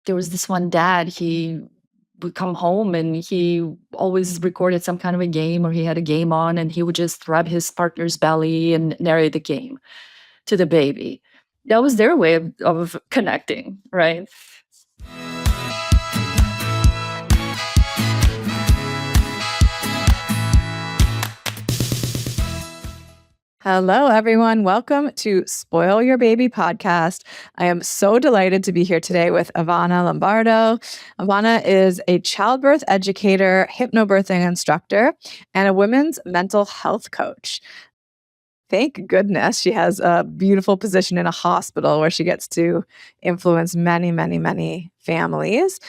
there was this one dad, he would come home and he always recorded some kind of a game, or he had a game on and he would just rub his partner's belly and narrate the game to the baby. That was their way of connecting, right? Hello, everyone. Welcome to Spoil Your Baby podcast. I am so delighted to be here today with Ivana Lombardo. Ivana is a childbirth educator, hypnobirthing instructor, and a women's mental health coach. Thank goodness she has a beautiful position in a hospital where she gets to influence many, many, many families.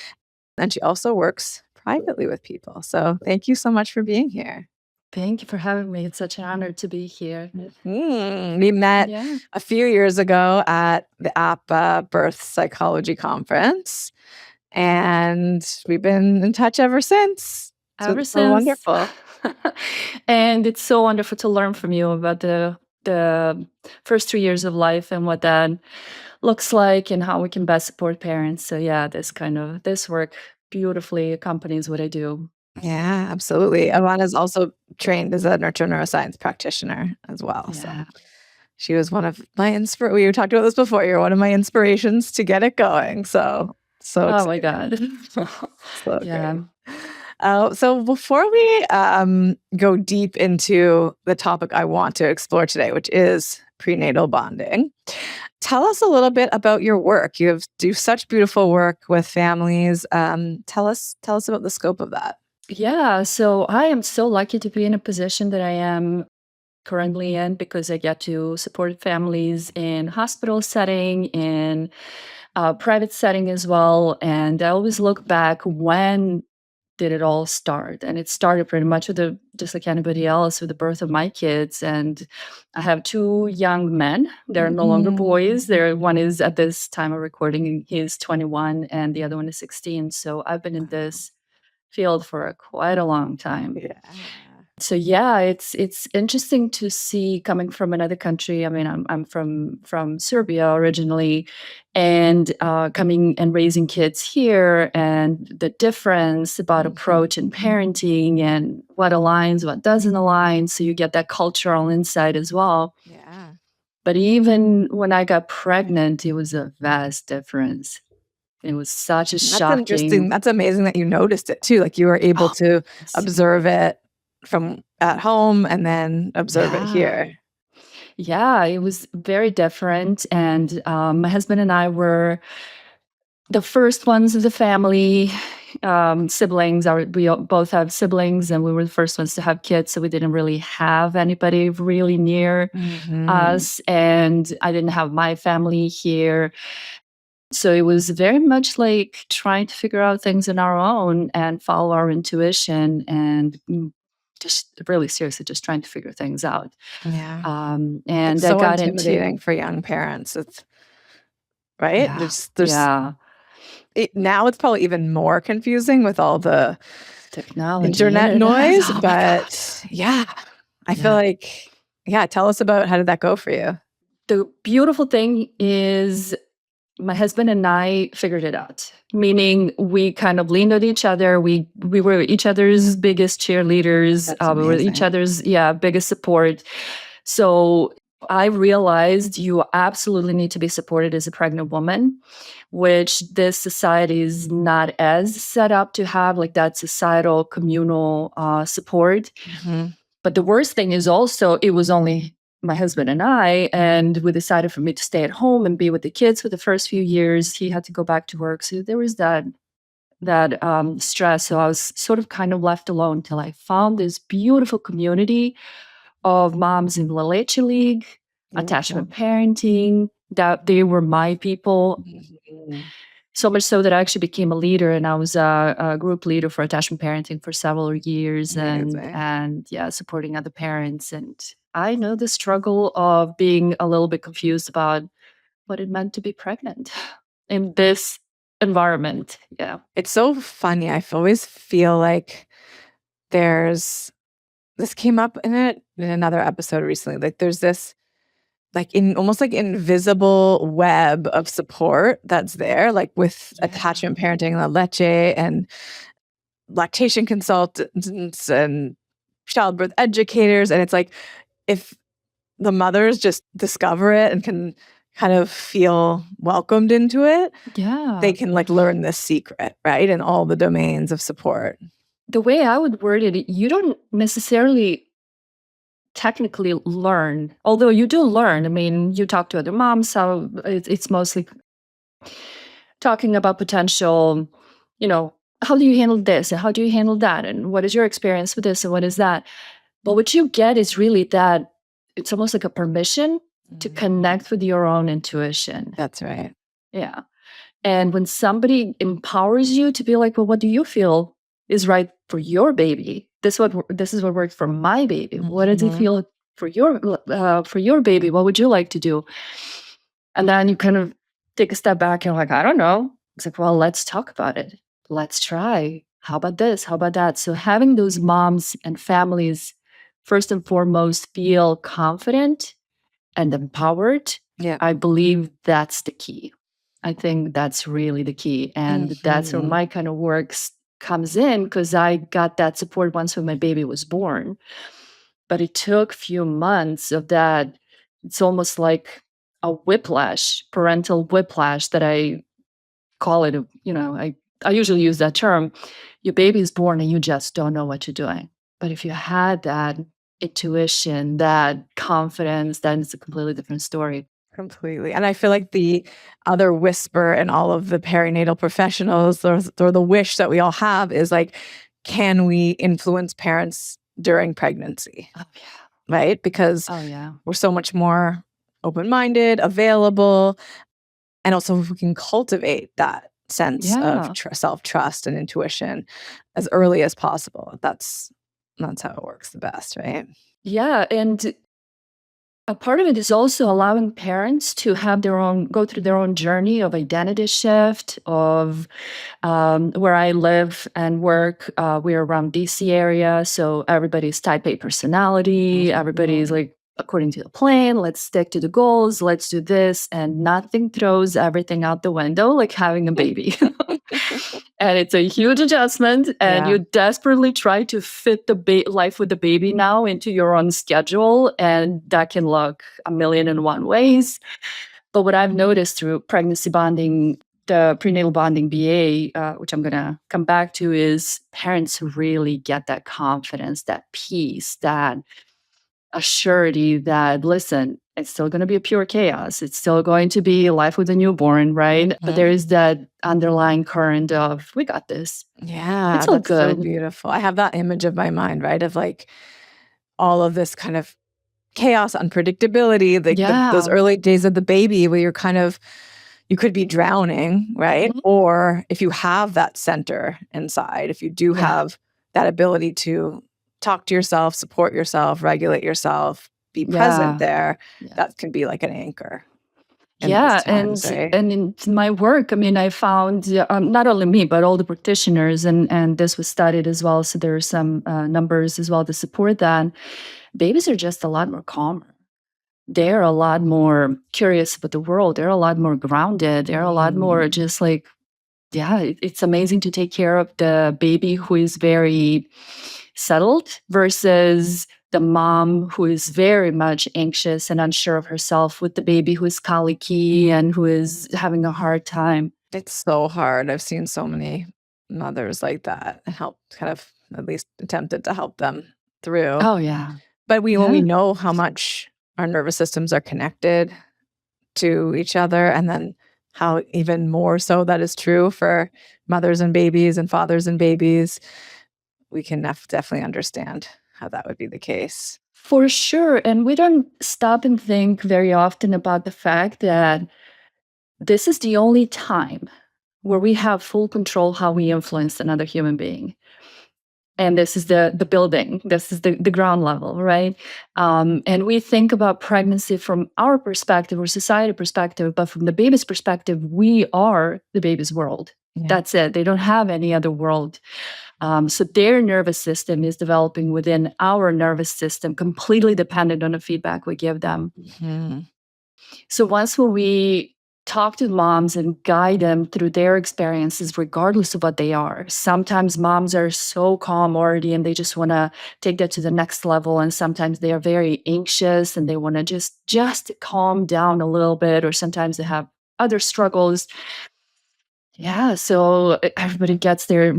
And she also works privately with people. So thank you so much for being here. Thank you for having me. It's such an honor to be here. We met a few years ago at the APA Birth Psychology Conference, and we've been in touch ever since. Ever So since. wonderful. And it's so wonderful to learn from you about the first 3 years of life and what that looks like and how we can best support parents. So yeah, this work beautifully accompanies what I do. Yeah, absolutely. Ivana's also trained as a nurture neuroscience practitioner as well. So she was one of my we talked about this before. You're one of my inspirations to get it going. So Oh my God. so great. So before we go deep into the topic I want to explore today, which is prenatal bonding, tell us a little bit about your work. You do such beautiful work with families. Tell us about the scope of that. Yeah, so I am so lucky to be in a position that I am currently in, because I get to support families in hospital setting, in private setting as well. And I always look back, when did it all start? And it started pretty much just like anybody else, with the birth of my kids. And I have two young men. They're no longer boys. One is, at this time of recording, he's 21 and the other one is 16. So I've been in this field for quite a long time. So yeah, it's interesting to see, coming from another country. I mean, I'm from Serbia originally, and coming and raising kids here, and the difference about approach and parenting, and what aligns, what doesn't align. So you get that cultural insight as well. Yeah. But even when I got pregnant, it was a vast difference. It was such a shocking. Interesting. That's amazing that you noticed it too. Like you were able to observe it from at home and then observe it here. Yeah, it was very different. And my husband and I were the first ones of the family. Siblings, we both have siblings, and we were the first ones to have kids. So we didn't really have anybody really near us. And I didn't have my family here. So it was very much like trying to figure out things on our own and follow our intuition, and just really seriously just trying to figure things out. Yeah. And it's so intimidating for young parents. It's right. Yeah. Now it's probably even more confusing with all the technology, internet noise. But yeah, I feel like, tell us about, how did that go for you? The beautiful thing is, my husband and I figured it out, meaning we kind of leaned on each other. We were each other's biggest cheerleaders. We were each other's biggest support. So I realized you absolutely need to be supported as a pregnant woman, which this society is not as set up to have, like that societal communal support. But the worst thing is also, it was only my husband and I, and we decided for me to stay at home and be with the kids for the first few years. He had to go back to work. So there was that stress. So I was sort of kind of left alone till I found this beautiful community of moms in La Leche League, attachment parenting, that they were my people. So much so that I actually became a leader, and I was a group leader for attachment parenting for several years, and supporting other parents. And I know the struggle of being a little bit confused about what it meant to be pregnant in this environment. Yeah. It's so funny. I always feel like this came up in another episode recently. Like there's this like in almost like invisible web of support that's there, like with attachment parenting, La Leche, and lactation consultants and childbirth educators. And it's like, if the mothers just discover it and can kind of feel welcomed into it, they can like learn this secret, right? In all the domains of support. The way I would word it, you don't necessarily technically learn, although you do learn. I mean, you talk to other moms, how it's mostly talking about potential, how do you handle this and how do you handle that? And what is your experience with this and what is that? But what you get is really that it's almost like a permission to connect with your own intuition. That's right. Yeah. And when somebody empowers you to be like, well, what do you feel is right for your baby? This is what worked for my baby. What does it feel for your baby? What would you like to do? And then you kind of take a step back and you're like, I don't know. It's like, well, let's talk about it. Let's try. How about this? How about that? So having those moms and families, first and foremost, feel confident and empowered, I believe that's the key. I think that's really the key. And that's where my kind of work comes in, because I got that support once when my baby was born. But it took a few months of that. It's almost like a whiplash, parental whiplash, that I call it. I usually use that term. Your baby is born and you just don't know what you're doing. But if you had that intuition, that confidence, then it's a completely different story. Completely. And I feel like the other whisper in all of the perinatal professionals, or the wish that we all have, is like, can we influence parents during pregnancy? Oh, yeah. Right? Because we're so much more open-minded, available, and also we can cultivate that sense of self-trust and intuition as early as possible. That's how it works the best, right? Yeah. And a part of it is also allowing parents to have go through their own journey of identity shift, of where I live and work. We're around DC area. So everybody's type A personality. Everybody's like, according to the plan, let's stick to the goals. Let's do this. And nothing throws everything out the window like having a baby. And it's a huge adjustment. And you desperately try to fit the life with the baby now into your own schedule. And that can look a million and one ways. But what I've noticed through pregnancy bonding, the prenatal bonding BA, which I'm going to come back to, is parents really get that confidence, that peace, that assurity that, listen, it's still going to be a pure chaos. It's still going to be life with a newborn, right? But there is that underlying current of, we got this. Yeah, it's all that's good. so beautiful. I have that image of my mind, right? Of like all of this kind of chaos, unpredictability, like those early days of the baby where you're kind of, you could be drowning, right? Or if you have that center inside, if you do have that ability to talk to yourself, support yourself, regulate yourself, be present there, that can be like an anchor. And in my work, I mean, I found not only me, but all the practitioners, and this was studied as well. So there are some numbers as well to support that. Babies are just a lot more calmer. They're a lot more curious about the world. They're a lot more grounded. They're a lot more just like, it's amazing to take care of the baby who is very settled versus the mom who is very much anxious and unsure of herself, with the baby who is colicky and who is having a hard time. It's so hard. I've seen so many mothers like that and kind of at least attempted to help them through. Oh, yeah. But when we know how much our nervous systems are connected to each other, and then how even more so that is true for mothers and babies and fathers and babies, we can definitely understand how that would be the case. For sure. And we don't stop and think very often about the fact that this is the only time where we have full control how we influence another human being. And this is the building. This is the ground level, right? And we think about pregnancy from our perspective or society perspective, but from the baby's perspective, we are the baby's world. That's it. They don't have any other world. So their nervous system is developing within our nervous system, completely dependent on the feedback we give them. So once when we talk to moms and guide them through their experiences, regardless of what they are, sometimes moms are so calm already and they just want to take that to the next level. And sometimes they are very anxious and they want to just calm down a little bit, or sometimes they have other struggles. Yeah, so everybody gets their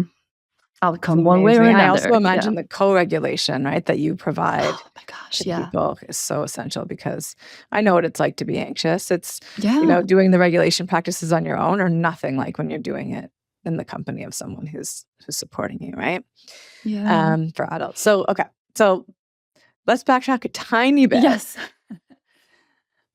outcome one way or Amazing. I also another. Yeah. imagine the co-regulation, right, that you provide Oh my gosh, to yeah. people is so essential, because I know what it's like to be anxious. It's, Yeah. doing the regulation practices on your own are nothing like when you're doing it in the company of someone who's supporting you, right? Yeah. For adults. So, okay. So let's backtrack a tiny bit. Yes.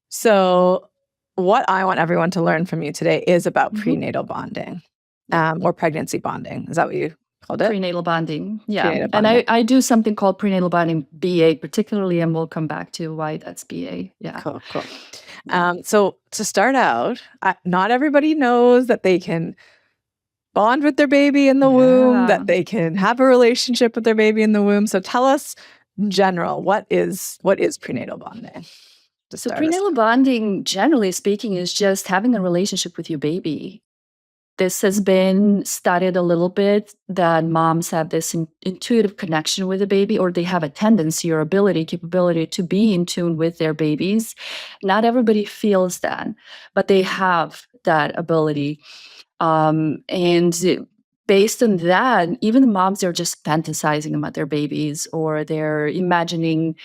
So what I want everyone to learn from you today is about Mhm. prenatal bonding, Yeah. or pregnancy bonding. Is that what you called it? Prenatal bonding. Yeah. Prenatal And bonding. I do something called prenatal bonding BA particularly, and we'll come back to why that's BA. Yeah. Cool, cool. So to start out, not everybody knows that they can bond with their baby in the womb, Yeah. that they can have a relationship with their baby in the womb. So tell us in general, what is prenatal bonding to So start us prenatal off? bonding, generally speaking, is just having a relationship with your baby. This has been studied a little bit, that moms have this intuitive connection with the baby, or they have a tendency or capability to be in tune with their babies. Not everybody feels that, but they have that ability. And based on that, even the moms are just fantasizing about their babies, or they're imagining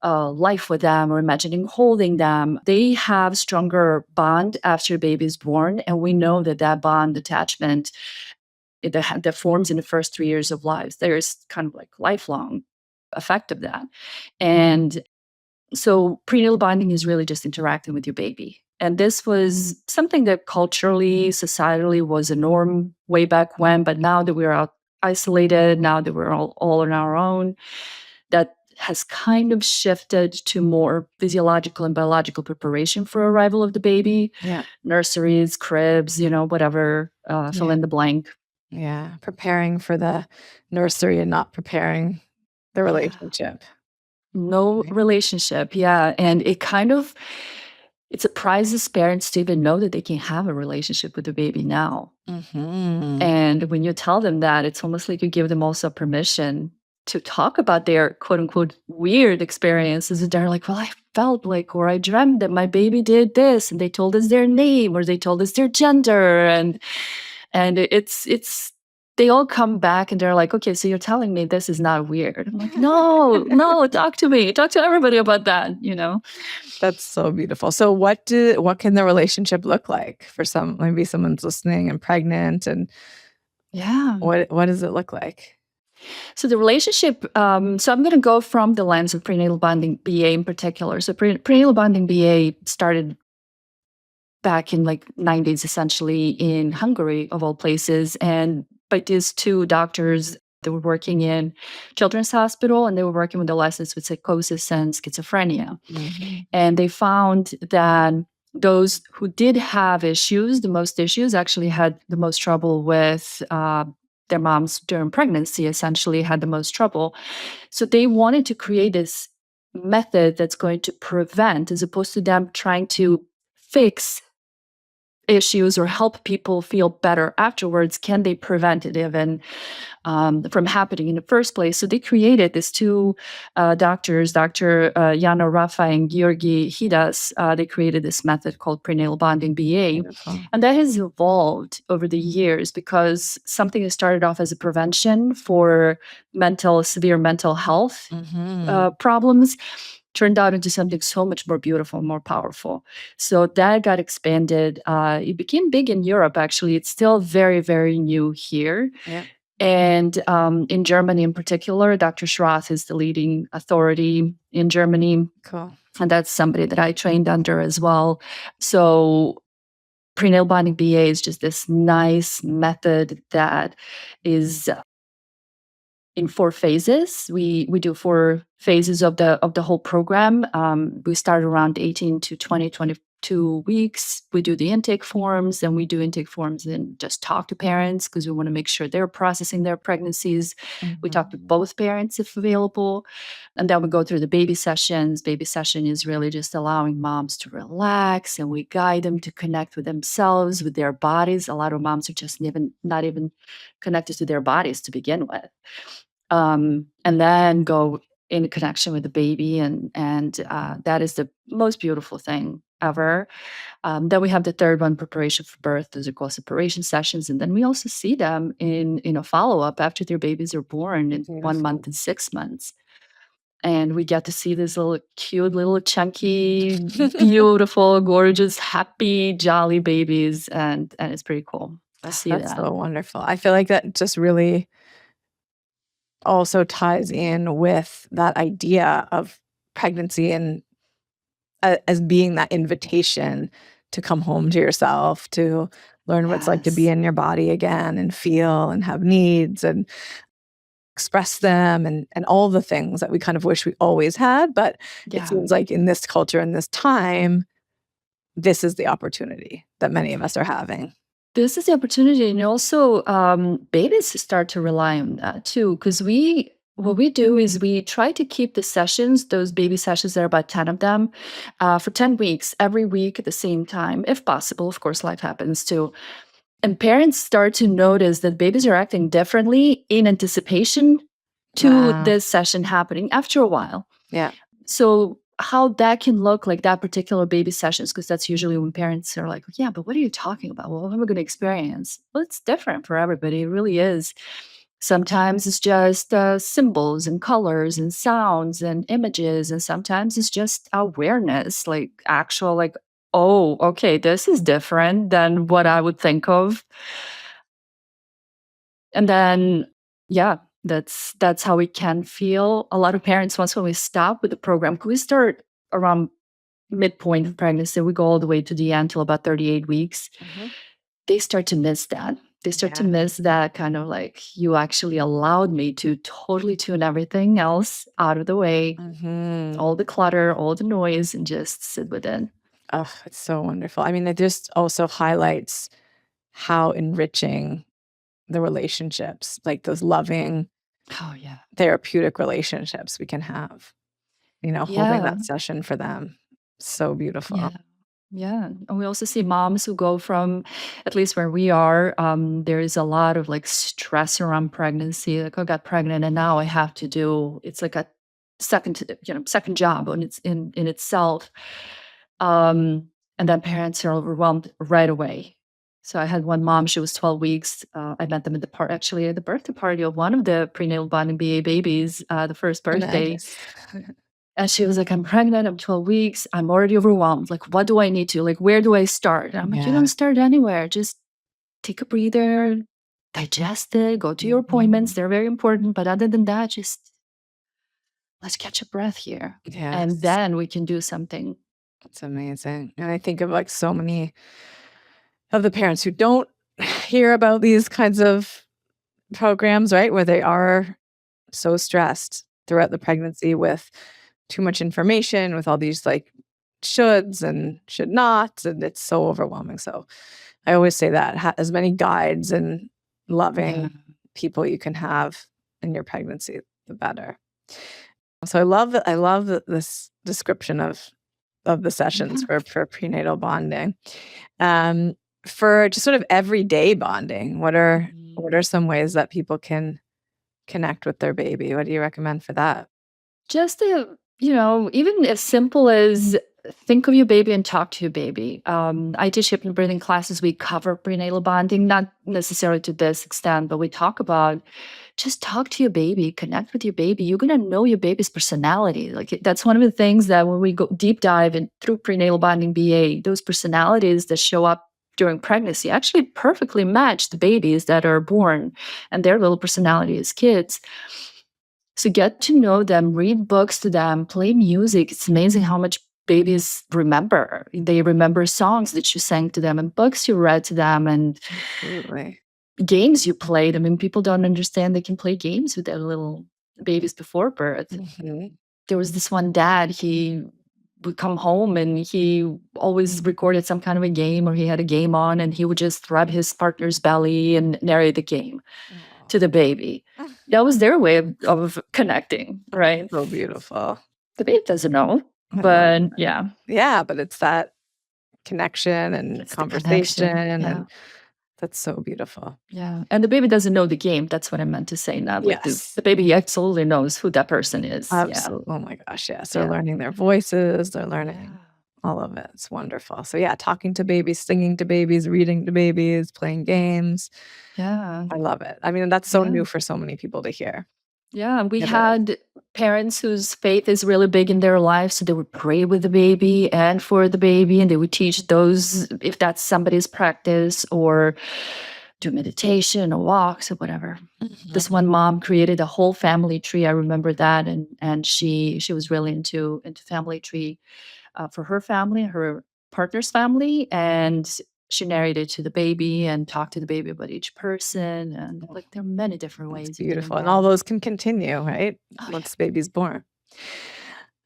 life with them, or imagining holding them. They have stronger bond after a baby is born, and we know that that bond attachment that forms in the first 3 years of lives, there's kind of like lifelong effect of that. And so prenatal bonding is really just interacting with your baby. And this was something that culturally, societally was a norm way back when, but now that we're out isolated, now that we're all on our own, that has kind of shifted to more physiological and biological preparation for arrival of the baby. Yeah. Nurseries, cribs, whatever, fill Yeah. in the blank. Yeah. Preparing for the nursery and not preparing the Yeah. relationship. No Right? relationship. Yeah. And it surprises parents to even know that they can have a relationship with the baby now. Mm-hmm. And when you tell them that, it's almost like you give them also permission to talk about their quote unquote weird experiences. And they're like, well, I felt like, or I dreamt that my baby did this, and they told us their name, or they told us their gender. And it's they all come back and they're like, okay, so you're telling me this is not weird. I'm like, no, no, talk to me. Talk to everybody about that. That's so beautiful. So what can the relationship look like for maybe someone's listening and pregnant, and Yeah. what does it look like? So the relationship, so I'm going to go from the lens of prenatal bonding BA in particular. So prenatal bonding BA started back in like 90s, essentially in Hungary, of all places. And by these two doctors, they were working in children's hospital, and they were working with adolescents with psychosis and schizophrenia. Mm-hmm. And they found that those who did have issues, the most issues, actually had the most trouble with their moms during pregnancy, essentially had the most trouble. So they wanted to create this method that's going to prevent, as opposed to them trying to fix issues or help people feel better afterwards. Can they prevent it even from happening in the first place? So they created these two doctors, Dr. Jana Rafa and Georgi Hidas. They created this method called prenatal bonding BA. Beautiful. And that has evolved over the years, because something that started off as a prevention for severe mental health Mm-hmm. problems turned out into something so much more beautiful, more powerful. So that got expanded. It became big in Europe, actually. It's still very, very new here. Yeah. And in Germany in particular, Dr. Schroth is the leading authority in Germany. Cool. And that's somebody that I trained under as well. So prenatal bonding BA is just this nice method that is in 4 phases. We do 4 phases of the whole program. We start around 18 to 20, 2 weeks, we do the intake forms, and we do intake forms and just talk to parents because we want to make sure they're processing their pregnancies. We talk to both parents if available. And then we go through the baby sessions. Baby session is really just allowing moms to relax, and we guide them to connect with themselves, with their bodies. A lot of moms are just not even connected to their bodies to begin with. And then go in connection with the baby, and that is the most beautiful thing ever. Then we have the third one, preparation for birth. Those are called separation sessions, and then we also see them in a follow up after their babies are born in 1 month and 6 months. And we get to see these little cute, little chunky, beautiful, gorgeous, happy, jolly babies, and it's pretty cool to see That's that. so wonderful. I feel like that just really also ties in with that idea of pregnancy and as being that invitation to come home to yourself, to learn what it's like to be Yes. in your body again and feel and have needs and express them and all the things that we kind of wish we always had. But it Yeah. seems like in this culture, in this time, this is the opportunity that many of us are having. This is the opportunity, and also babies start to rely on that too. Because what we do is we try to keep the sessions, those baby sessions, there are about 10 of them, for 10 weeks, every week at the same time, if possible. Of course, life happens too. And parents start to notice that babies are acting differently in anticipation to Wow. this session happening after a while. Yeah. So how that can look like that particular baby sessions, because that's usually when parents are like, yeah, but what are you talking about? Well, what am I going to experience? Well, it's different for everybody. It really is. Sometimes it's just symbols and colors and sounds and images. And sometimes it's just awareness, like actual, like, oh, okay, this is different than what I would think of. And then, yeah, that's how we can feel. A lot of parents, once when we stop with the program, 'cause we start around midpoint of pregnancy, we go all the way to the end till about 38 weeks. They start to miss that. They start to Yeah. miss that kind of like, you actually allowed me to totally tune everything else out of the way, all the clutter, all the noise, and just sit with it. Oh, it's so wonderful. I mean, it just also highlights how enriching the relationships, like those loving, Oh, yeah. therapeutic relationships we can have, holding Yeah. that session for them. So beautiful. Yeah. Yeah. And we also see moms who go from, at least where we are, there is a lot of like stress around pregnancy. Like, I got pregnant and now I have to do, it's like a second job on in itself. And then parents are overwhelmed right away. So I had one mom, she was 12 weeks. I met them actually at the birthday party of one of the prenatal bonding BA babies, the first birthday. Nice. And she was like, I'm pregnant, I'm 12 weeks, I'm already overwhelmed. Like, what do I need to? Like, where do I start? And I'm like, you Yeah. don't start anywhere. Just take a breather, digest it, go to your appointments. They're very important. But other than that, just let's catch a breath here. And Yes. then we can do something. It's amazing. And I think of like so many of the parents who don't hear about these kinds of programs, right? Where they are so stressed throughout the pregnancy with too much information, with all these like shoulds and should nots, and it's so overwhelming. So I always say that as many guides and loving Yeah. people you can have in your pregnancy, the better. So I love this description of the sessions Yeah. for prenatal bonding. For just sort of everyday bonding, what are some ways that people can connect with their baby? What do you recommend for that? Just even as simple as think of your baby and talk to your baby. I teach hypnobirthing classes. We cover prenatal bonding, not necessarily to this extent, but we talk about just talk to your baby, connect with your baby. You're gonna know your baby's personality. Like that's one of the things that when we go deep dive in through prenatal bonding BA, those personalities that show up during pregnancy actually perfectly match the babies that are born and their little personality as kids. So get to know them, read books to them, play music. It's amazing how much babies remember. They remember songs that you sang to them and books you read to them and Absolutely. games you played. I mean, people don't understand they can play games with their little babies before birth. There was this one dad, he would come home and he always recorded some kind of a game, or he had a game on, and he would just rub his partner's belly and narrate the game to the baby. That was their way of connecting, right? So beautiful. The baby doesn't know, I love but it. yeah, Yeah, but it's that connection and it's the connection. conversation, Yeah. and that's so beautiful. Yeah. And the baby doesn't know the game. That's what I meant to say. Not like Yes. the baby absolutely knows who that person is. Yeah. Absolutely. Oh my gosh, yes. They're Yeah. learning their voices, they're learning all of it. It's wonderful. So yeah, talking to babies, singing to babies, reading to babies, playing games. Yeah. I love it. I mean, that's so Yeah. new for so many people to hear. Yeah. We It is. had parents whose faith is really big in their lives. So they would pray with the baby and for the baby, and they would teach those, if that's somebody's practice, or do meditation or walks or whatever. This one mom created a whole family tree. I remember that, and she was really into family tree for her family, her partner's family, and she narrated to the baby and talked to the baby about each person, and like there are many different It's ways to get beautiful. And all involved. those can continue, right? Oh, Once the baby's born.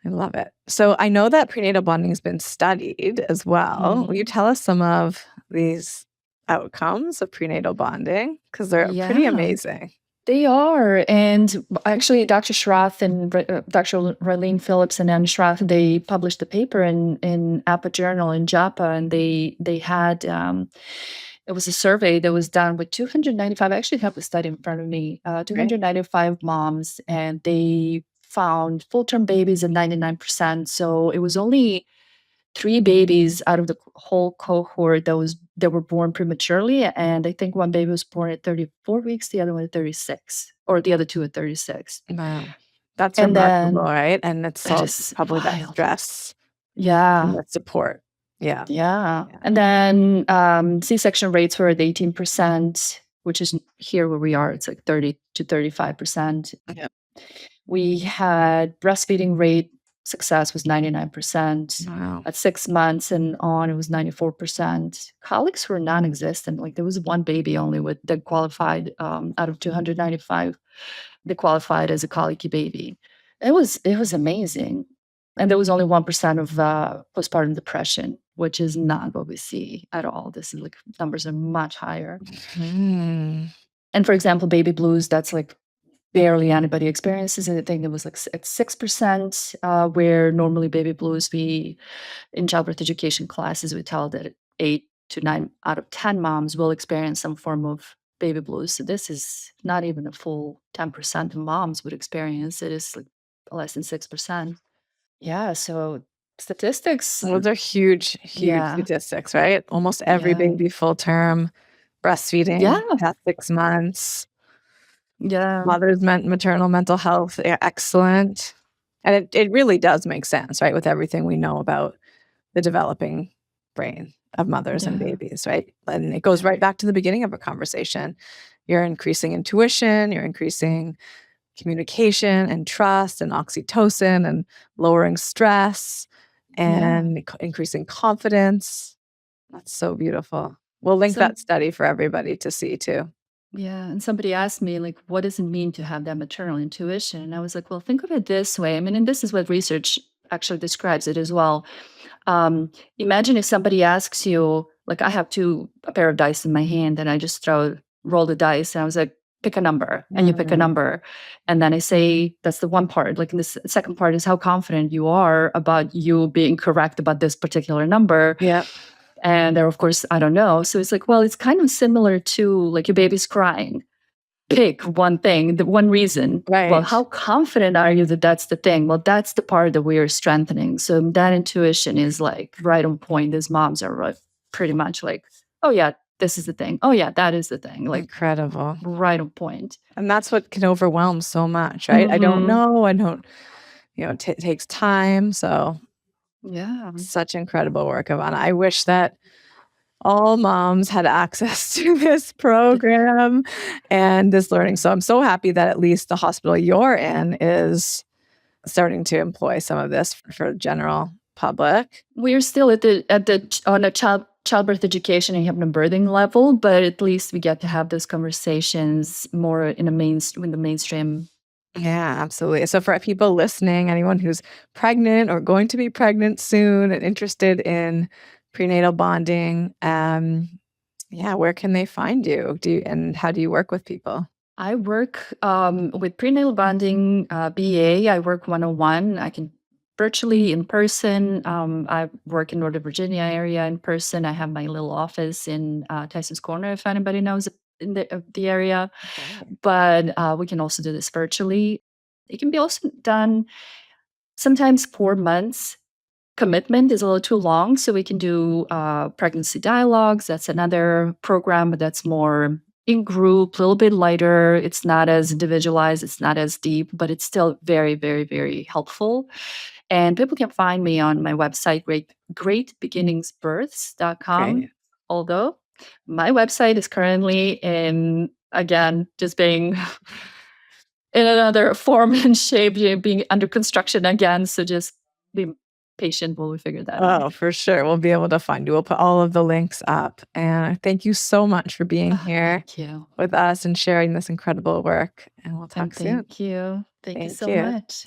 I love it. So I know that prenatal bonding has been studied as well. Will you tell us some of these outcomes of prenatal bonding? Because they're pretty yeah. amazing. They are. And actually, Dr. Schroth and Dr. Raylene Phillips and Anne Schroth, they published a paper in APA Journal in JAPA, and they had, it was a survey that was done with 295, I actually have the study in front of me, 295 moms, and they found full-term babies at 99%. So it was only 3 babies out of the whole cohort that were born prematurely, and I think one baby was born at 34 weeks, the other one at 36, or the other 2 at 36. Wow. That's And remarkable, then right? And it's that all is probably that wild. stress and Yeah. that support. Yeah. Yeah. Yeah. And then C-section rates were at 18%, which is here where we are. It's like 30 to 35%. Yeah. We had breastfeeding rate success was 99%. Wow. At 6 months and on, it was 94%. Colics were non-existent. Like there was one baby only that qualified out of 295 that qualified as a colicky baby. It was amazing. And there was only 1% of postpartum depression, which is not what we see at all. This is like numbers are much higher. Mm. And for example, baby blues, that's like barely anybody experiences it. I think it was like at 6%, where normally baby blues, we in childbirth education classes, we tell that 8 to 9 out of 10 moms will experience some form of baby blues. So this is not even a full 10% of moms would experience it. It's like less than 6%. Yeah. So statistics. Those are huge, huge Yeah. statistics, right? Almost every Yeah. baby full term breastfeeding Yeah. past 6 months. Yeah. Mother's maternal mental health, excellent. And it really does make sense, right? With everything we know about the developing brain of mothers and Yeah. babies, right? And it goes right back to the beginning of a conversation. You're increasing intuition, you're increasing communication and trust and oxytocin and lowering stress and increasing confidence. That's so beautiful. We'll link that study for everybody to see too. Yeah. And somebody asked me, like, what does it mean to have that maternal intuition? And I was like, well, think of it this way. I mean, and this is what research actually describes it as well. Imagine if somebody asks you, like, I have a pair of dice in my hand, and I just roll the dice, and I was like, pick a number, and you pick a number. And then I say, that's the one part. Like, the second part is how confident you are about you being correct about this particular number. Yeah. And there, of course, I don't know. So it's like, well, it's kind of similar to like your baby's crying. Pick one thing, the one reason. Right. Well, how confident are you that that's the thing? Well, that's the part that we are strengthening. So that intuition is like right on point. These moms are pretty much like, oh yeah, this is the thing. Oh yeah, that is the thing. Like incredible. Right on point. And that's what can overwhelm so much, right? I don't know. It takes time. So yeah, such incredible work, Ivana. I wish that all moms had access to this program and this learning. So I'm so happy that at least the hospital you're in is starting to employ some of this for general public. We're still on a childbirth education and hypnobirthing level, but at least we get to have those conversations more in the mainstream Yeah, absolutely. So for people listening, anyone who's pregnant or going to be pregnant soon and interested in prenatal bonding, yeah, where can they find you? And how do you work with people? I work with prenatal bonding BA. I work one-on-one. I can virtually in person. I work in Northern Virginia area in person. I have my little office in Tyson's Corner, if anybody knows in the area. Right. But we can also do this virtually. It can be also done sometimes 4 months. Commitment is a little too long, so we can do pregnancy dialogues. That's another program, but that's more in group, a little bit lighter. It's not as individualized, it's not as deep, but it's still very, very, very helpful. And people can find me on my website, greatbeginningsbirths.com. Great. Although my website is currently in, again, just being in another form and shape, being under construction again. So just be patient while we figure that out. Oh, for sure. We'll be able to find you. We'll put all of the links up. And thank you so much for being here Thank you. with us and sharing this incredible work. And we'll talk And soon. thank you. Thank you Thank so you. much.